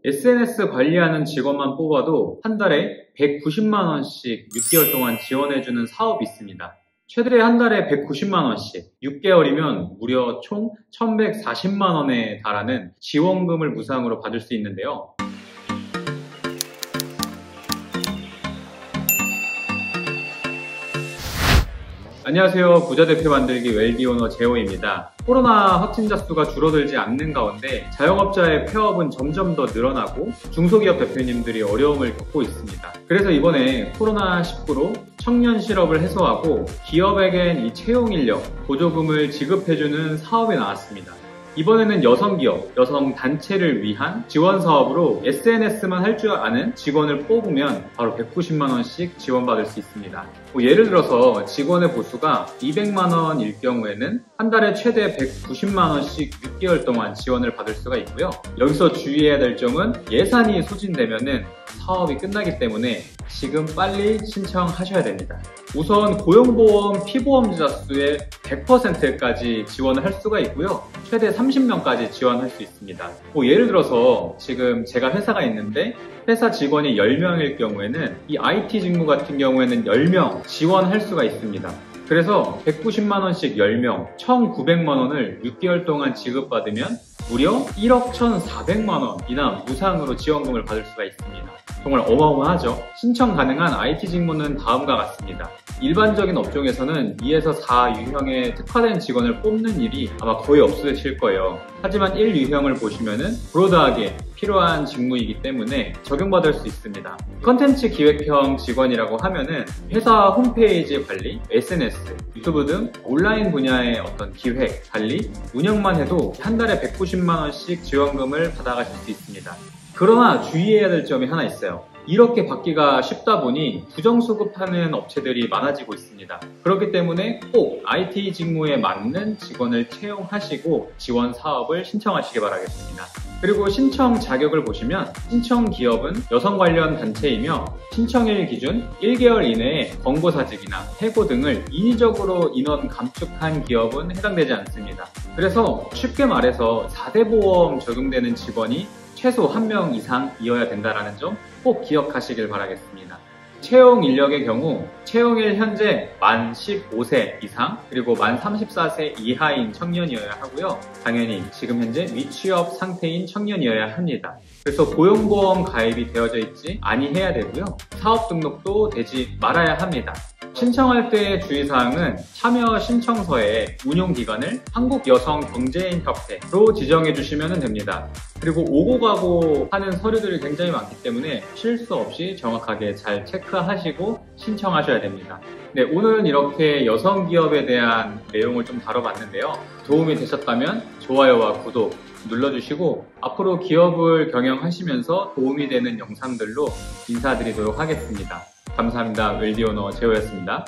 SNS 관리하는 직원만 뽑아도 한 달에 190만 원씩 6개월 동안 지원해주는 사업이 있습니다. 최대 한 달에 190만 원씩, 6개월이면 무려 총 1140만 원에 달하는 지원금을 무상으로 받을 수 있는데요. 안녕하세요. 부자대표 만들기 웰비오너 제호입니다. 코로나 확진자 수가 줄어들지 않는 가운데 자영업자의 폐업은 점점 더 늘어나고 중소기업 대표님들이 어려움을 겪고 있습니다. 그래서 이번에 코로나19로 청년 실업을 해소하고 기업에겐 이 채용인력, 보조금을 지급해주는 사업이 나왔습니다. 이번에는 여성기업, 여성단체를 위한 지원 사업으로 SNS만 할 줄 아는 직원을 뽑으면 바로 190만 원씩 지원받을 수 있습니다. 예를 들어서 직원의 보수가 200만 원일 경우에는 한 달에 최대 190만 원씩 6개월 동안 지원을 받을 수가 있고요. 여기서 주의해야 될 점은 예산이 소진되면은 사업이 끝나기 때문에 지금 빨리 신청하셔야 됩니다. 우선 고용보험 피보험자 수의 100%까지 지원을 할 수가 있고요. 최대 30명까지 지원할 수 있습니다. 예를 들어서 지금 제가 회사가 있는데 회사 직원이 10명일 경우에는 이 IT 직무 같은 경우에는 10명 지원할 수가 있습니다. 그래서 190만 원씩 10명, 1,900만 원을 6개월 동안 지급받으면 무려 1억 1,400만 원이나 무상으로 지원금을 받을 수가 있습니다. 정말 어마어마하죠? 신청 가능한 IT 직무는 다음과 같습니다. 일반적인 업종에서는 2에서 4유형의 특화된 직원을 뽑는 일이 아마 거의 없으실 거예요. 하지만 1유형을 보시면은 브로드하게 필요한 직무이기 때문에 적용받을 수 있습니다. 컨텐츠 기획형 직원이라고 하면은 회사 홈페이지 관리, SNS, 유튜브 등 온라인 분야의 어떤 기획, 관리, 운영만 해도 한 달에 190만 원씩 지원금을 받아가실 수 있습니다. 그러나 주의해야 될 점이 하나 있어요. 이렇게 받기가 쉽다 보니 부정수급하는 업체들이 많아지고 있습니다. 그렇기 때문에 꼭 IT 직무에 맞는 직원을 채용하시고 지원 사업을 신청하시기 바라겠습니다. 그리고 신청 자격을 보시면 신청 기업은 여성 관련 단체이며 신청일 기준 1개월 이내에 권고사직이나 해고 등을 인위적으로 인원 감축한 기업은 해당되지 않습니다. 그래서 쉽게 말해서 4대 보험 적용되는 직원이 최소 1명 이상이어야 된다는 점 꼭 기억하시길 바라겠습니다. 채용 인력의 경우 채용일 현재 만 15세 이상 그리고 만 34세 이하인 청년이어야 하고요. 당연히 지금 현재 미취업 상태인 청년이어야 합니다. 그래서 고용보험 가입이 되어져 있지 아니해야 되고요. 사업 등록도 되지 말아야 합니다. 신청할 때의 주의사항은 참여 신청서에 운용기관을 한국여성경제인협회로 지정해 주시면 됩니다. 그리고 오고 가고 하는 서류들이 굉장히 많기 때문에 실수 없이 정확하게 잘 체크하시고 신청하셔야 됩니다. 네, 오늘은 이렇게 여성기업에 대한 내용을 좀 다뤄봤는데요. 도움이 되셨다면 좋아요와 구독 눌러주시고 앞으로 기업을 경영하시면서 도움이 되는 영상들로 인사드리도록 하겠습니다. 감사합니다. 웰비오너 제호였습니다.